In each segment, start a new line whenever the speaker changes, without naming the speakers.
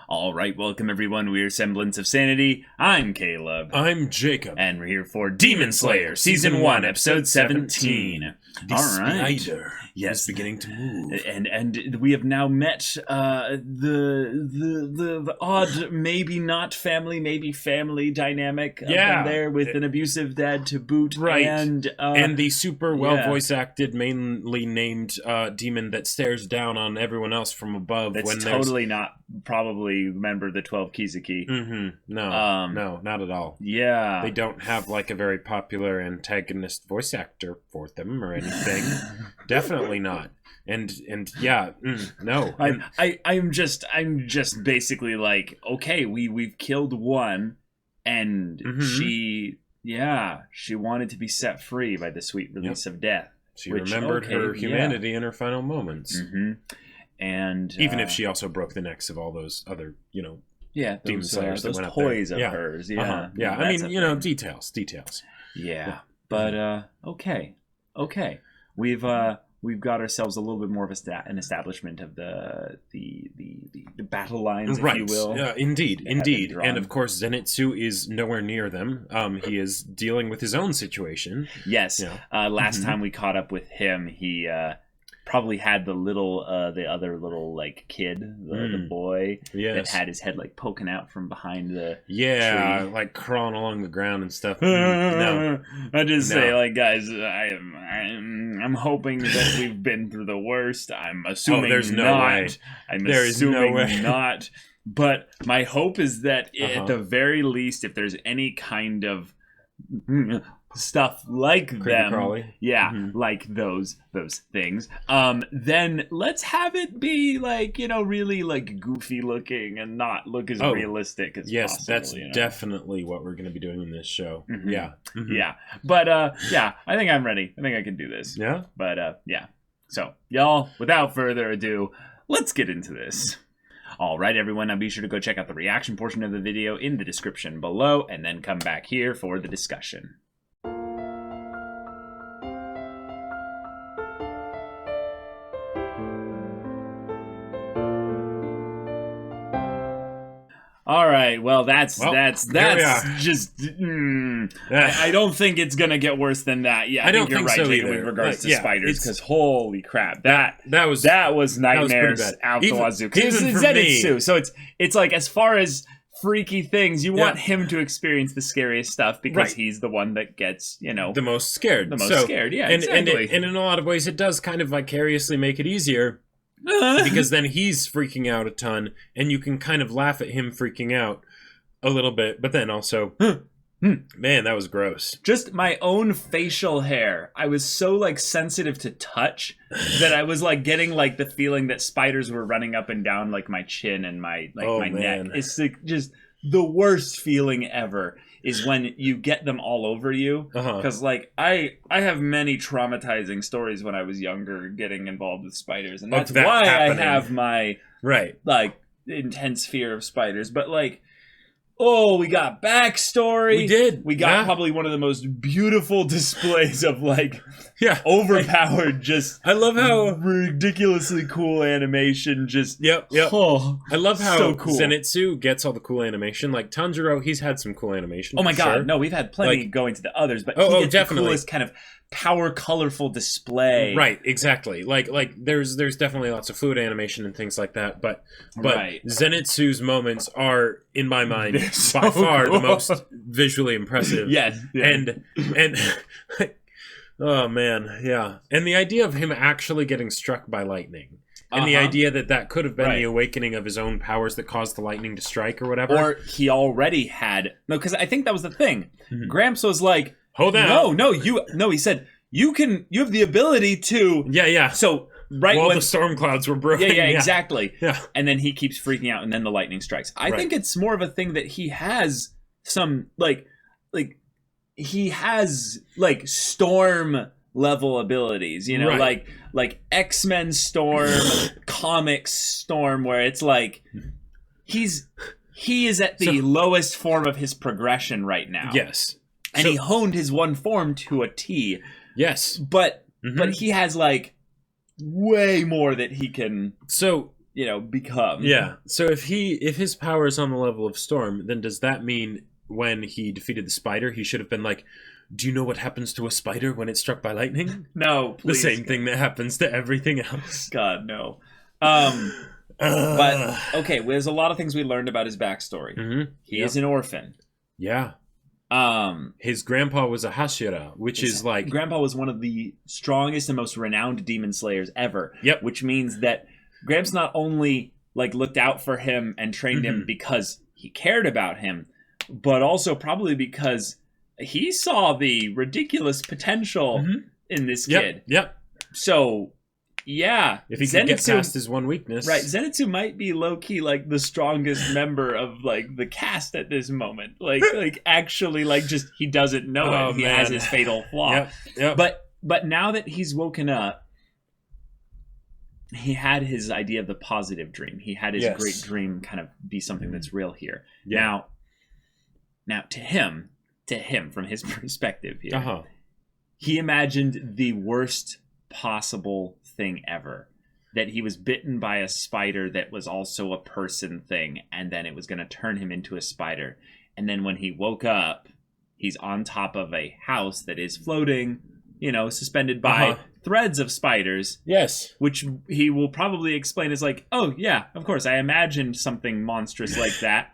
All right, welcome everyone. We're Semblance of Sanity. I'm Caleb.
I'm Jacob.
And we're here for Demon Slayer, Season 1, Episode 17.
The
All right.
spider
Yes.
is beginning to move.
And we have now met the odd, maybe not family, maybe family dynamic up in there with an abusive dad to boot.
Right.
And
the super well voice acted, mainly named demon that stares down on everyone else from above.
That's totally not probably a member of the 12 Kizuki.
Mm-hmm. No, not at all.
Yeah.
They don't have like a very popular antagonist voice actor for them or anything. Definitely not. And yeah, no.
I'm just basically like, okay, we've killed one, and she wanted to be set free by the sweet release of death.
She remembered her humanity in her final moments.
Mm-hmm. And
even if she also broke the necks of all those other, Demon Slayers
those
that went
toys
up
of
there.
hers.
Yeah. I mean, details.
Yeah. But okay. We've got ourselves a little bit more of an establishment of the battle lines, if you will.
Yeah, indeed. And of course, Zenitsu is nowhere near them. He is dealing with his own situation.
Yes. Last time we caught up with him, he probably had the other little like kid, the boy that had his head like poking out from behind the tree.
Like crawling along the ground and stuff.
No, I just say like, guys, I'm hoping that we've been through the worst. I'm assuming
there's no
not.
way.
There's no way not. But my hope is that at the very least, if there's any kind of stuff like them, like those things, then let's have it be like, really like goofy looking and not look as realistic as possible.
Yes, that's definitely what we're going to be doing in this show.
Mm-hmm.
Yeah. Mm-hmm.
Yeah. But I think I'm ready. I think I can do this.
Yeah.
But so y'all, without further ado, let's get into this. All right, everyone, now be sure to go check out the reaction portion of the video in the description below, and then come back here for the discussion. All right, well, that's just. I don't think it's gonna get worse than that. Yeah, I think you're right, Jacob, with regards to spiders. Because holy crap, that was nightmares out the wazoo. Because it's Zenitsu, so it's like, as far as freaky things, you want him to experience the scariest stuff because he's the one that gets the most scared. Yeah, exactly.
And in a lot of ways, it does kind of vicariously make it easier. Because then he's freaking out a ton, and you can kind of laugh at him freaking out a little bit, but then also, man, that was gross.
Just my own facial hair. I was so like sensitive to touch that I was like getting like the feeling that spiders were running up and down like my chin and my neck. It's like just the worst feeling ever. Is when you get them all over you. Because, like, I have many traumatizing stories when I was younger getting involved with spiders. And that's why I have my, like, intense fear of spiders. But, like, we got backstory.
We did.
We got probably one of the most beautiful displays of, like, overpowered, just
I love how
ridiculously cool animation. Just
Oh, I love how
so cool.
Zenitsu gets all the cool animation. Like Tanjiro, he's had some cool animation.
Oh my god, no, we've had plenty going to the others, but he gets
definitely
the coolest kind of power, colorful display.
Right, exactly. Like there's definitely lots of fluid animation and things like that, but Zenitsu's moments are, in my mind, by far the most visually impressive.
Yes.
And oh man, yeah. And the idea of him actually getting struck by lightning. And the idea that could have been the awakening of his own powers that caused the lightning to strike or whatever.
Or he already had... No, because I think that was the thing. Gramps was like,
hold on.
No, he said, you have the ability to...
Yeah.
So, when
the storm clouds were broken.
Yeah, exactly.
Yeah.
And then he keeps freaking out, and then the lightning strikes. I think it's more of a thing that he has some, like he has, like, storm level abilities, like X-Men Storm, Comics Storm, where it's like he is at the lowest form of his progression right now.
Yes.
And he honed his one form to a T.
Yes.
But he has like way more that he can.
So
become.
Yeah. So if his power is on the level of Storm, then does that mean when he defeated the spider, he should have been like, do you know what happens to a spider when it's struck by lightning?
No, please.
The same thing that happens to everything else.
God, no. But, okay, there's a lot of things we learned about his backstory.
Mm-hmm.
He is an orphan.
Yeah. His grandpa was a Hashira, which is like...
Grandpa was one of the strongest and most renowned demon slayers ever.
Yep.
Which means that Gramps not only looked out for him and trained him because he cared about him, but also probably because he saw the ridiculous potential in this kid.
Yep.
So, yeah.
If he could get past his one weakness.
Right. Zenitsu might be low-key, the strongest member of, the cast at this moment. Actually, just, he doesn't know it. He has his fatal flaw.
Yep.
But now that he's woken up, he had his idea of the positive dream. He had his great dream kind of be something that's real here.
Yeah.
Now to him, from his perspective here, he imagined the worst possible thing ever. That he was bitten by a spider that was also a person thing, and then it was going to turn him into a spider. And then when he woke up, he's on top of a house that is floating, suspended by threads of spiders.
Yes.
Which he will probably explain as oh, yeah, of course, I imagined something monstrous like that.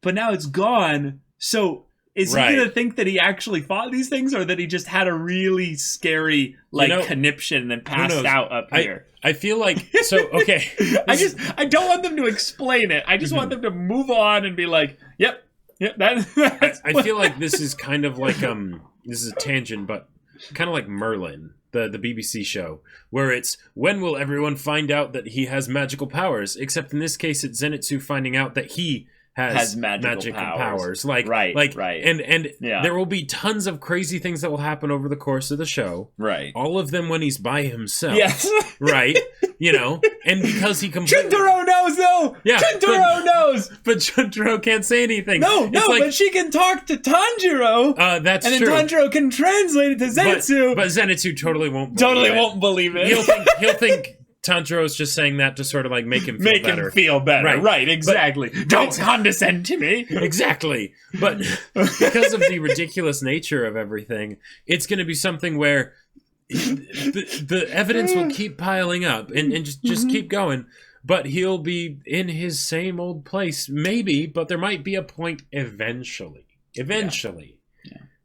But now it's gone. So is he going to think that he actually fought these things, or that he just had a really scary, conniption and passed out up here?
I feel like... So, okay.
I don't want them to explain it. I just want them to move on and be yep,
I feel like this is kind of like... this is a tangent, but kind of like Merlin, the BBC show, where it's, when will everyone find out that he has magical powers? Except in this case, it's Zenitsu finding out that he has magical powers.
Right.
And there will be tons of crazy things that will happen over the course of the show.
Right.
All of them when he's by himself.
Yes.
Right. And because he completely...
Chuntaro knows, though! Yeah. Chuntaro knows!
But Chuntaro can't say anything.
No, but she can talk to Tanjiro.
That's true.
And then Tanjiro can translate it to Zenitsu.
But Zenitsu totally won't
believe it.
He'll think Tanjiro's just saying that to sort of make him feel better.
Right, exactly. Don't condescend to me.
Exactly. But because of the ridiculous nature of everything, it's going to be something where the evidence will keep piling up and just keep going. But he'll be in his same old place, maybe, but there might be a point eventually,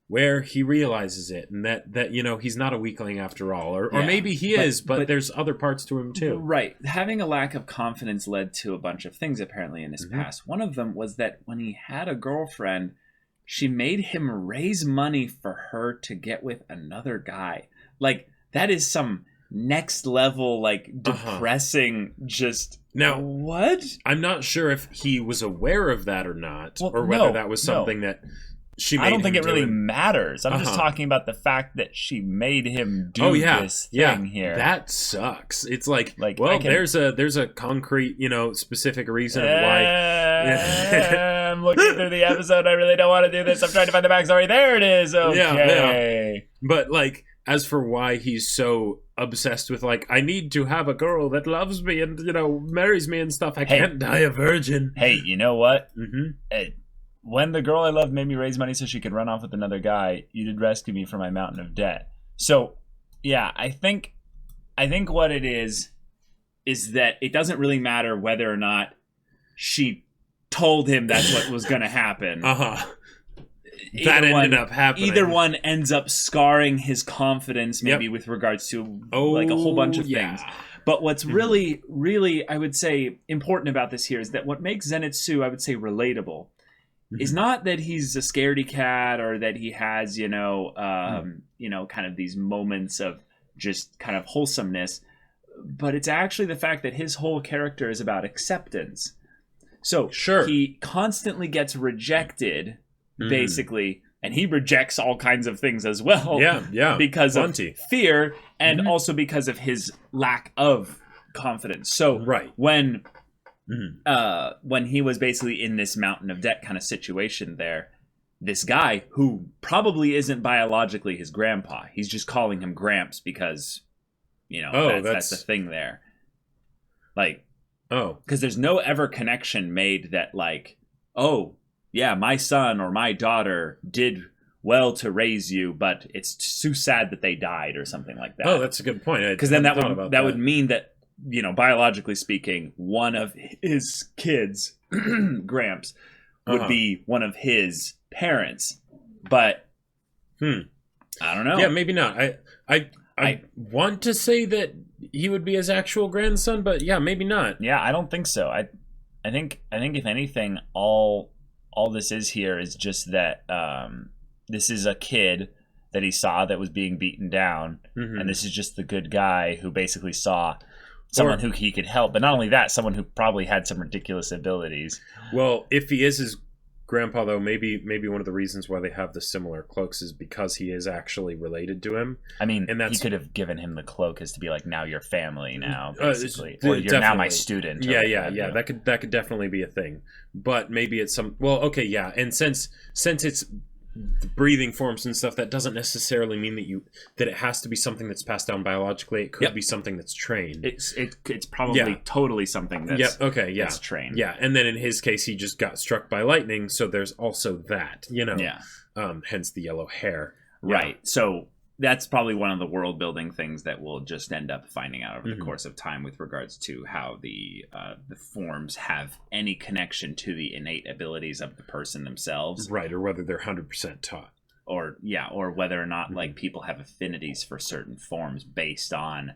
where he realizes it, and that he's not a weakling after all, or maybe he is, but there's other parts to him too.
Right. Having a lack of confidence led to a bunch of things apparently in his past. One of them was that when he had a girlfriend, she made him raise money for her to get with another guy. That is some next level, depressing, just...
Now,
what?
I'm not sure if he was aware of that or not, or whether that was something that...
I don't think it really matters. I'm just talking about the fact that she made him do this thing here.
That sucks. It's there's a concrete, specific reason of why.
I'm looking through the episode. I really don't want to do this. I'm trying to find the backstory. There it is. Okay.
Yeah. But as for why he's so obsessed with I need to have a girl that loves me and marries me and stuff. I can't die a virgin.
Hey, you know what? When the girl I loved made me raise money so she could run off with another guy, you did rescue me from my mountain of debt. So, yeah, I think what it is that it doesn't really matter whether or not she told him that's what was going to happen.
That ended up happening.
Either one ends up scarring his confidence, maybe with regards to a whole bunch of things. But what's really, really, I would say, important about this here is that what makes Zenitsu, I would say, relatable is not that he's a scaredy cat or that he has, kind of these moments of just kind of wholesomeness, but it's actually the fact that his whole character is about acceptance. So he constantly gets rejected, basically, and he rejects all kinds of things as well. Because of fear and also because of his lack of confidence. So when he was basically in this mountain of debt kind of situation there, this guy who probably isn't biologically his grandpa, he's just calling him Gramps because, that's the thing there.
Oh.
Because there's no ever connection made that like, oh, yeah, my son or my daughter did well to raise you, but it's too sad that they died or something like that.
Oh, that's a good point.
Because then that would mean that, you know, biologically speaking, one of his kids, Gramps, would be one of his parents. But I don't know.
Yeah, maybe not. I want to say that he would be his actual grandson, but yeah, maybe not.
Yeah, I don't think so. I think if anything, all this is here is just that this is a kid that he saw that was being beaten down, and this is just the good guy who basically saw someone who he could help. But not only that, someone who probably had some ridiculous abilities.
Well, if he is his grandpa, though, maybe one of the reasons why they have the similar cloaks is because he is actually related to him.
I mean, and he could have given him the cloak as to be like, now you're family now, basically, or you're now my student.
Yeah. That could definitely be a thing. But maybe it's some. Well, okay, yeah, and since it's breathing forms and stuff, that doesn't necessarily mean that it has to be something that's passed down biologically. It could be something that's trained.
It's probably totally something that's that's trained.
Yeah, and then in his case, he just got struck by lightning, so there's also that, you know.
Yeah.
Hence the yellow hair.
Right. Yeah. So that's probably one of the world building things that we'll just end up finding out over the course of time with regards to how the forms have any connection to the innate abilities of the person themselves.
Right, or whether they're 100% taught.
Or whether or not like people have affinities for certain forms based on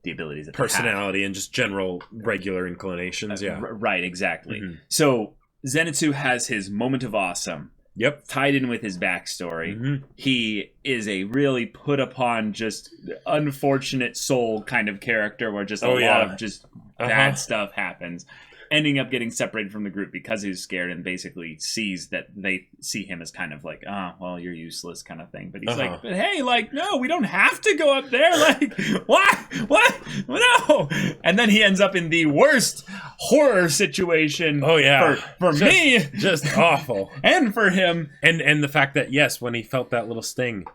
the abilities that
personality and just general regular inclinations.
Right, exactly. So Zenitsu has his moment of awesome.
Yep.
Tied in with his backstory. He is a really put upon, just unfortunate soul kind of character where just a lot of just bad stuff happens. Ending up getting separated from the group because he's scared and basically sees that they see him as kind of like, well, you're useless kind of thing. But he's like, but hey, like, no, we don't have to go up there. Like, what? No. And then he ends up in the worst horror situation for me.
Just awful.
And for him.
And the fact that, yes, when he felt that little sting,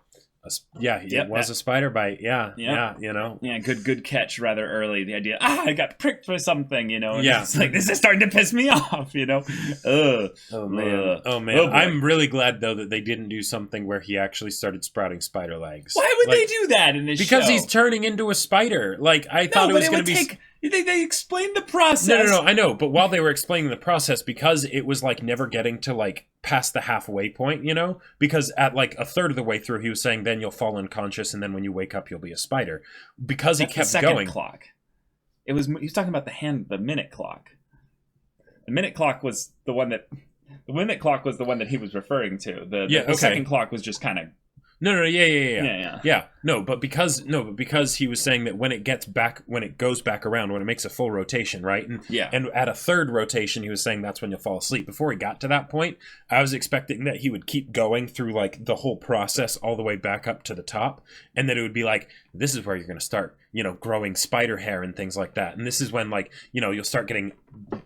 it was a spider bite. Yeah, you know.
Yeah, good catch rather early. The idea, I got pricked for something, you know. And it's like, this is starting to piss me off, you know.
Oh man. I'm really glad though that they didn't do something where he actually started sprouting spider legs.
Why would they do that in this show?
Because he's turning into a spider. Like I thought it was going to be.
They explained the process.
No, I know. But while they were explaining the process, because it was like never getting to like past the halfway point, you know? Because at like a third of the way through, he was saying, then you'll fall unconscious, and then when you wake up, you'll be a spider. Because he kept going.
Clock. He was talking about the minute clock. The minute clock was the one that he was referring to. The second clock was just kind of.
No, yeah. No, but because he was saying that when it goes back around, when it makes a full rotation, right? And at a third rotation, he was saying that's when you'll fall asleep. Before he got to that point, I was expecting that he would keep going through like the whole process all the way back up to the top, and that it would be like, this is where you're going to start, you know, growing spider hair and things like that. And this is when, like, you know, you'll start getting,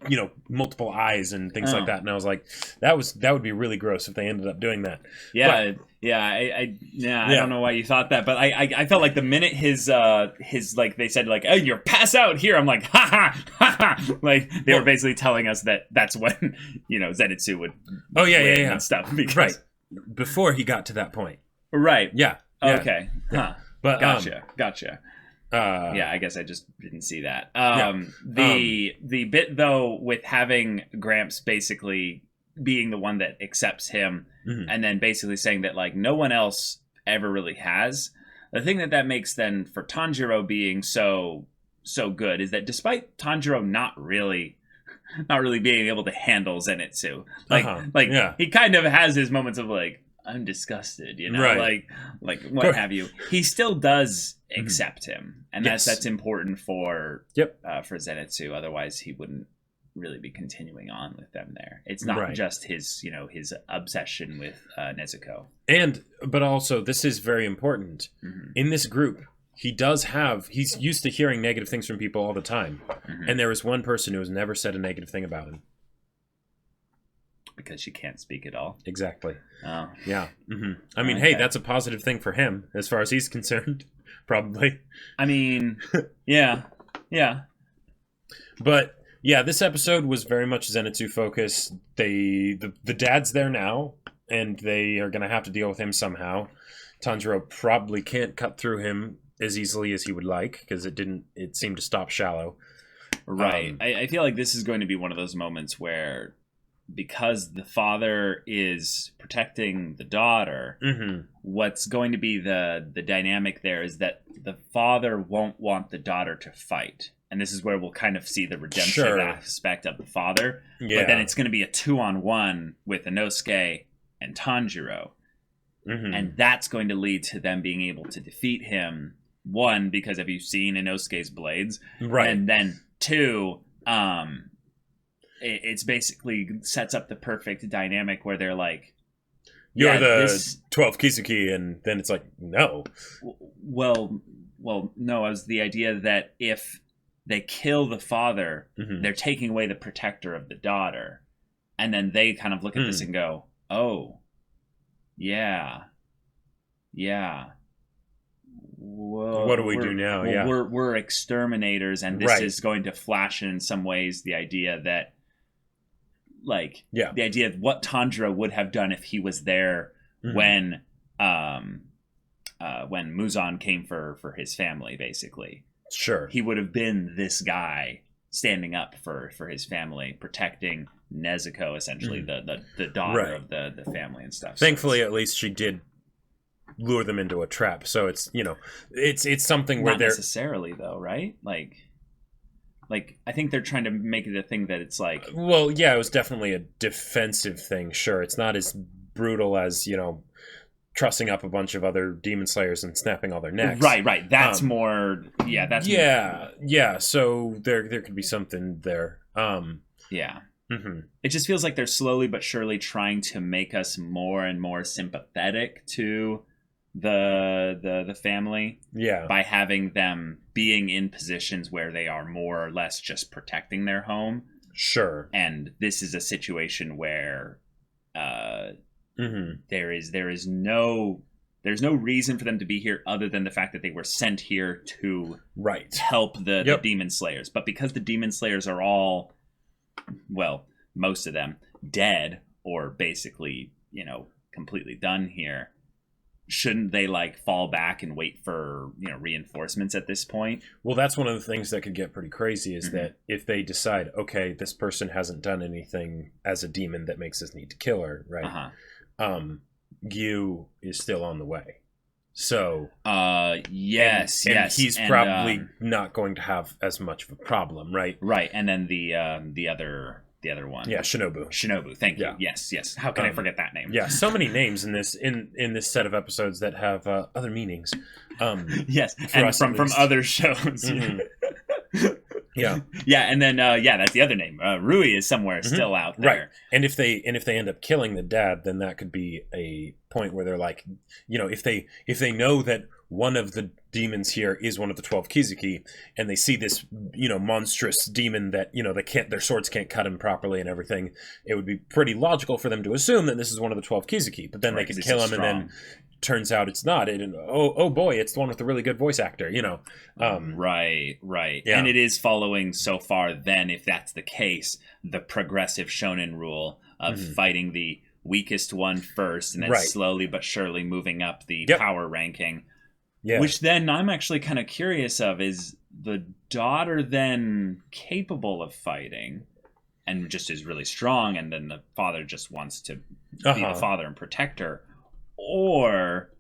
you know, multiple eyes and things like that. And I was like, that would be really gross if they ended up doing that.
Yeah. But, I don't know why you thought that, but I felt like the minute his like they said like, oh, you're pass out here, I'm like, ha like they were basically telling us that that's when, you know, Zenitsu would and stuff because,
before he got to that point,
right?
Yeah.
Okay. Huh.
But
gotcha. I guess I just didn't see that. The bit though with having Gramps basically being the one that accepts him, and then basically saying that like no one else ever really has. The thing that makes then for Tanjiro being so good is that despite Tanjiro not really being able to handle Zenitsu, he kind of has his moments of like, I'm disgusted, you know, like what have you. He still does accept him, and that's important for Zenitsu. Otherwise, he wouldn't really be continuing on with them there. It's not just his, you know, his obsession with Nezuko.
But also, this is very important. In this group, he's used to hearing negative things from people all the time. And there was one person who has never said a negative thing about him.
Because she can't speak at all.
Exactly.
Oh.
Yeah. I mean, hey, that's a positive thing for him, as far as he's concerned. Probably.
I mean, yeah.
But Yeah, this episode was very much Zenitsu focused. The dad's there now, and they are going to have to deal with him somehow. Tanjiro probably can't cut through him as easily as he would like, because it seemed to stop shallow.
Right. I feel like this is going to be one of those moments where, because the father is protecting the daughter, what's going to be the dynamic there is that the father won't want the daughter to fight. And this is where we'll kind of see the redemption aspect of the father. Yeah. But then it's going to be a 2-on-1 with Inosuke and Tanjiro. And that's going to lead to them being able to defeat him. One, because have you seen Inosuke's blades?
Right.
And then two, it's basically sets up the perfect dynamic where they're like,
you're the 12 Kizuki, and then it's like, no.
Well, no, it was the idea that if they kill the father, they're taking away the protector of the daughter. And then they kind of look at this and go, oh, yeah. Whoa,
what do we do now?
We're exterminators, and this is going to flash in some ways the idea that, like, the idea of what Tanjiro would have done if he was there when Muzan came for his family, basically.
Sure.
He would have been this guy standing up for his family, protecting Nezuko, essentially, the daughter of the family and stuff.
Thankfully, at least she did lure them into a trap. So it's, it's something where they're...
Not necessarily, though, right? Like, I think they're trying to make it a thing that it's like...
Well, yeah, it was definitely a defensive thing, sure. It's not as brutal as, trussing up a bunch of other demon slayers and snapping all their necks.
Right. That's more... Yeah, that's...
Yeah, so there could be something there.
Yeah. It just feels like they're slowly but surely trying to make us more and more sympathetic to the family, by having them being in positions where they are more or less just protecting their home.
Sure.
And this is a situation where there's no reason for them to be here other than the fact that they were sent here to help the demon slayers. But because the demon slayers are all, well, most of them dead or basically, completely done here, shouldn't they fall back and wait for reinforcements at this point?
Well, that's one of the things that could get pretty crazy is that if they decide, okay, this person hasn't done anything as a demon that makes us need to kill her, right? Gyu is still on the way, so
yes,
he's probably not going to have as much of a problem, right?
And then the other one, Shinobu, thank you. Yes, how can I forget that name?
So many names in this set of episodes that have other meanings,
yes, and from other shows. And then that's the other name. Rui is somewhere still out there,
right? And if they end up killing the dad, then that could be a point where they're like, if they know that one of the demons here is one of the 12 Kizuki, and they see this monstrous demon that their swords can't cut him properly and everything, it would be pretty logical for them to assume that this is one of the 12 Kizuki. But then they could kill him, and then turns out it's not. And oh boy, it's the one with the really good voice actor.
Right. And it is following so far. Then, if that's the case, the progressive shonen rule of fighting the weakest one first, and then slowly but surely moving up the power ranking. Yeah. Which then I'm actually kind of curious of, is the daughter then capable of fighting and just is really strong, and then the father just wants to be the father and protect her? Or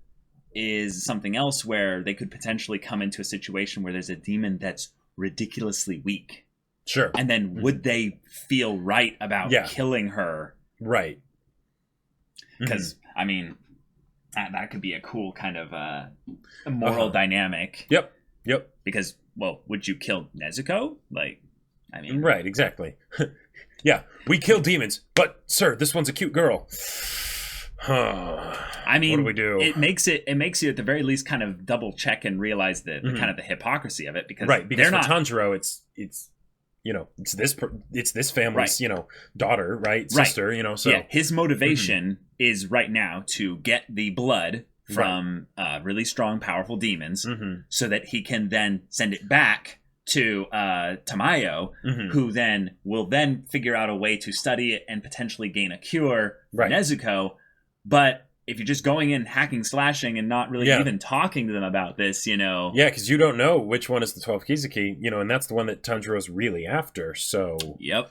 is something else where they could potentially come into a situation where there's a demon that's ridiculously weak?
Sure.
And then would they feel right about killing her?
Right.
Because, I mean... that could be a cool kind of a moral dynamic.
Yep.
Because, well, would you kill Nezuko?
Right, exactly. We kill demons, but, sir, this one's a cute girl.
I mean,
what do we do?
It makes you at the very least kind of double check and realize the kind of the hypocrisy of it, because
because for Tanjiro, it's this family's daughter, right, sister, so
his motivation is right now to get the blood from really strong, powerful demons, so that he can then send it back to Tamayo, who then will then figure out a way to study it and potentially gain a cure for Nezuko. But if you're just going in hacking, slashing, and not really even talking to them about this,
Yeah, because you don't know which one is the 12th Kizuki, and that's the one that Tanjiro's really after, so...
Yep.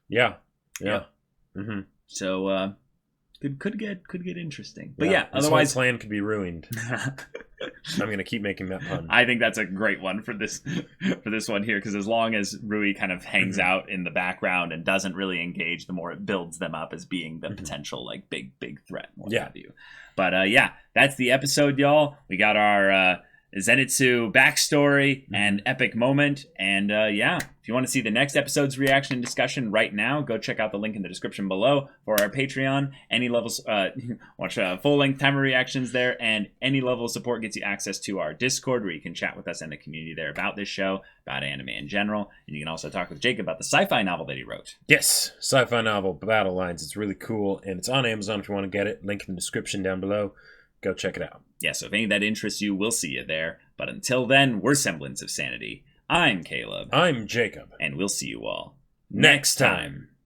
Yeah. Mm-hmm.
So, could get interesting. But otherwise...
This whole plan could be ruined. I'm going to keep making that pun.
I think that's a great one for this one here, because as long as Rui kind of hangs out in the background and doesn't really engage, the more it builds them up as being the potential like big threat and what have you. But that's the episode, y'all. We got our Zenitsu backstory and epic moment. And if you want to see the next episode's reaction and discussion right now, go check out the link in the description below for our Patreon. Any levels, watch full-length timer reactions there, and any level of support gets you access to our Discord, where you can chat with us in the community there about this show, about anime in general. And you can also talk with Jacob about the sci-fi novel that he wrote.
Yes, sci-fi novel, Battle Lines. It's really cool, and it's on Amazon if you want to get it. Link in the description down below. Go check it out.
Yeah, so if any of that interests you, we'll see you there. But until then, we're Semblance of Sanity. I'm Caleb.
I'm Jacob.
And we'll see you all next time.